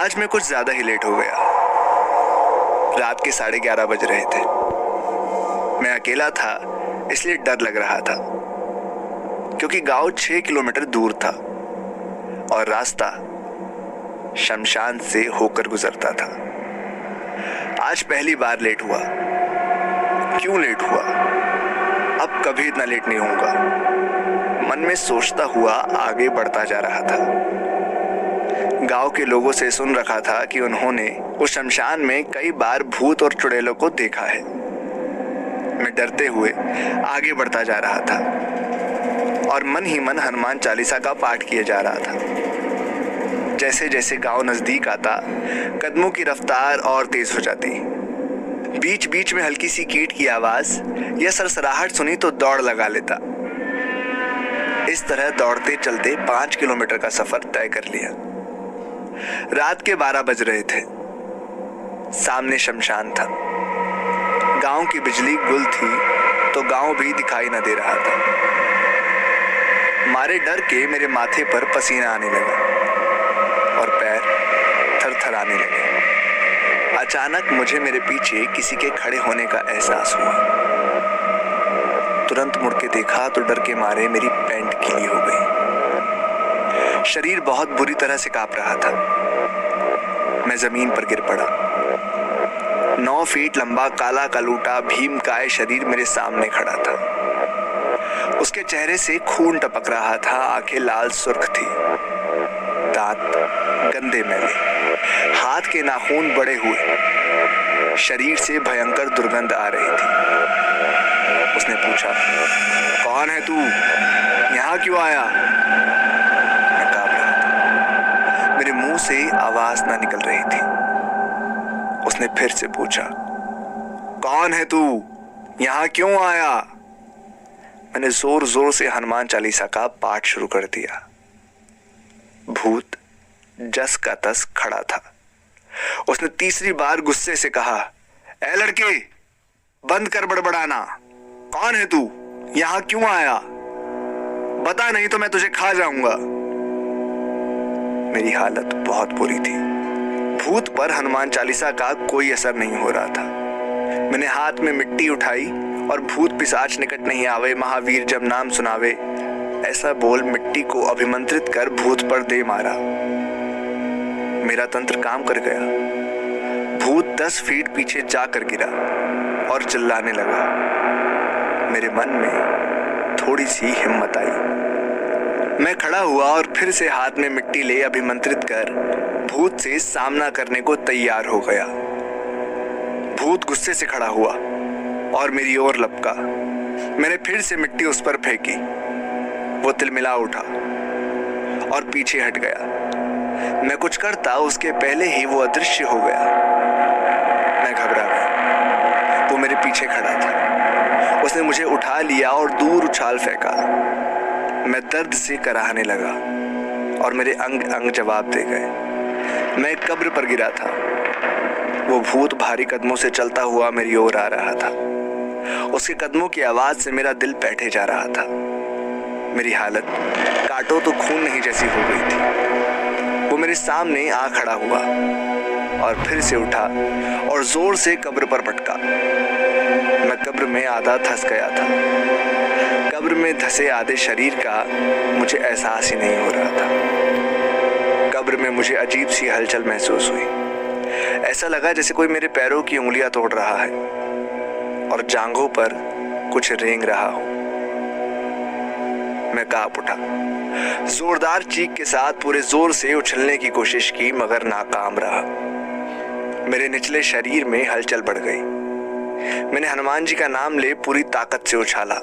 आज मैं कुछ ज्यादा ही लेट हो गया। रात के 11:30 बज रहे थे। मैं अकेला था, इसलिए डर लग रहा था, क्योंकि गांव 6 किलोमीटर दूर था और रास्ता शमशान से होकर गुजरता था। आज पहली बार लेट हुआ। क्यों लेट हुआ? अब कभी इतना लेट नहीं होऊंगा, मन में सोचता हुआ आगे बढ़ता जा रहा था। गांव के लोगों से सुन रखा था कि उन्होंने उस शमशान में कई बार भूत और चुड़ैलों को देखा है। मैं डरते हुए आगे बढ़ता जा रहा था और मन ही मन हनुमान चालीसा का पाठ किए जा रहा था। जैसे जैसे गांव नजदीक आता, कदमों की रफ्तार और तेज हो जाती। बीच बीच में हल्की सी कीट की आवाज या सरसराहट सुनी तो दौड़ लगा लेता। इस तरह दौड़ते चलते 5 किलोमीटर का सफर तय कर लिया। रात के 12 बज रहे थे। सामने शमशान था। गांव की बिजली गुल थी तो गांव भी दिखाई न दे रहा था। मारे डर के मेरे माथे पर पसीना आने लगा और पैर थरथराने लगे। अचानक मुझे मेरे पीछे किसी के खड़े होने का एहसास हुआ। तुरंत मुड़ के देखा तो डर के मारे मेरी पैंट गीली हो गई। शरीर बहुत बुरी तरह से कांप रहा था। मैं जमीन पर गिर पड़ा। 9 फीट लंबा काला कलूटा भीमकाय शरीर मेरे सामने खड़ा था। उसके चेहरे से खून टपक रहा था। आंखें लाल सुर्ख थी, दांत गंदे मैले, हाथ के नाखून बड़े हुए। शरीर से भयंकर दुर्गंध आ रही थी। उसने पूछा, कौन है तू? यहाँ क्यों आया? मेरे मुंह से आवाज ना निकल रही थी। उसने फिर से पूछा, कौन है तू? यहां क्यों आया? मैंने जोर जोर से हनुमान चालीसा का पाठ शुरू कर दिया। भूत जस का तस खड़ा था। उसने तीसरी बार गुस्से से कहा, ए लड़के, बंद कर बड़बड़ाना। कौन है तू? यहां क्यों आया? बता, नहीं तो मैं तुझे खा जाऊंगा। मेरी हालत बहुत बुरी थी। भूत पर हनुमान चालीसा का कोई असर नहीं हो रहा था। मैंने हाथ में मिट्टी उठाई और भूत पिशाच निकट नहीं आवे, महावीर जब नाम सुनावे, ऐसा बोल मिट्टी को अभिमंत्रित कर भूत पर दे मारा। मेरा तंत्र काम कर गया। भूत 10 फीट पीछे जाकर गिरा और चिल्लाने लगा। मेरे मन में थोड़ी सी हिम्मत आई। मैं खड़ा हुआ और फिर से हाथ में मिट्टी ले अभिमंत्रित कर भूत से सामना करने को तैयार हो गया। भूत गुस्से से खड़ा हुआ और मेरी ओर लपका। मैंने फिर से मिट्टी उस पर फेंकी। वो तिलमिला उठा और पीछे हट गया। मैं कुछ करता उसके पहले ही वो अदृश्य हो गया। मैं घबरा गया। वो मेरे पीछे खड़ा था। उसने मुझे उठा लिया और दूर उछाल फेंका। मैं दर्द से कराहने लगा और मेरे अंग अंग जवाब दे गए। मैं एक कब्र पर गिरा था। वो भूत भारी कदमों से चलता हुआ मेरी ओर आ रहा था। उसके कदमों की आवाज से मेरा दिल बैठे जा रहा था। मेरी हालत काटो तो खून नहीं जैसी हो गई थी। वो मेरे सामने आ खड़ा हुआ और फिर से उठा और जोर से कब्र पर पटका। मैं कब्र में आधा धंस गया था। कब्र में धंसे आधे शरीर का मुझे एहसास ही नहीं हो रहा था। कब्र में मुझे अजीब सी हलचल महसूस हुई। ऐसा लगा जैसे कोई मेरे पैरों की उंगलियां तोड़ रहा है और जांघों पर कुछ रेंग रहा हो। मैं कांप उठा। जोरदार चीख के साथ पूरे जोर से उछलने की कोशिश की, मगर नाकाम रहा। मेरे निचले शरीर में हलचल बढ़ गई। मैंने हनुमान जी का नाम ले पूरी ताकत से उछाला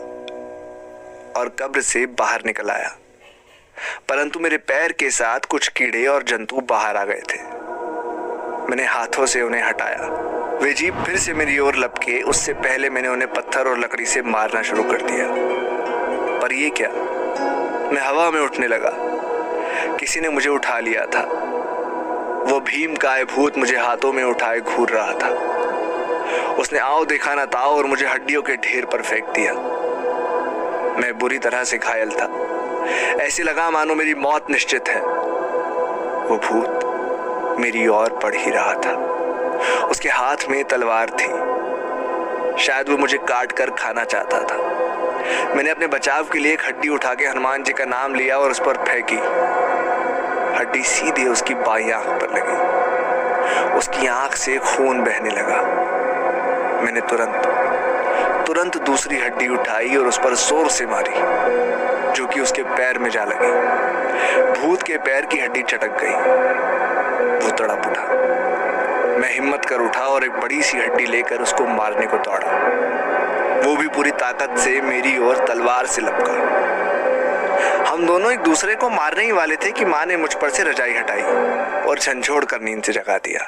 और कब्र से बाहर निकल आया, परंतु मेरे पैर के साथ कुछ कीड़े और जंतु बाहर आ गए थे। मैंने हाथों से उन्हें हटाया। वे जीभ फिर से मेरी ओर लपके। उससे पहले मैंने उन्हें पत्थर और लकड़ी से मारना शुरू कर दिया। पर ये क्या, मैं हवा में उठने लगा। किसी ने मुझे उठा लिया था। वो भीमकाय भूत मुझे हाथों में उठाए घूर रहा था। उसने आओ देखा ना ताओ और मुझे हड्डियों के ढेर पर फेंक दिया। मैं बुरी तरह से घायल था। ऐसे लगा मानो मेरी मौत निश्चित है। वो भूत मेरी ओर बढ़ ही रहा था। उसके हाथ में तलवार थी, शायद वो मुझे काट कर खाना चाहता था। मैंने अपने बचाव के लिए एक हड्डी उठा के हनुमान जी का नाम लिया और उस पर फेंकी। हड्डी सीधे उसकी बाईं आंख पर लगी। उसकी आंख से खून बहने लगा। मैंने तुरंत दूसरी हड्डी उठाई और उस पर जोर से मारी, जो कि उसके पैर में जा लगी। भूत के पैर की हड्डी चटक गई। वो तड़प उठा। मैं हिम्मत कर उठा और एक बड़ी सी हड्डी लेकर उसको मारने को दौड़ा। वो भी पूरी ताकत से मेरी ओर तलवार से लपका। हम दोनों एक दूसरे को मारने ही वाले थे कि माँ ने मुझ पर से रजाई हटाई और झंझोड़ कर नींद से जगा दिया।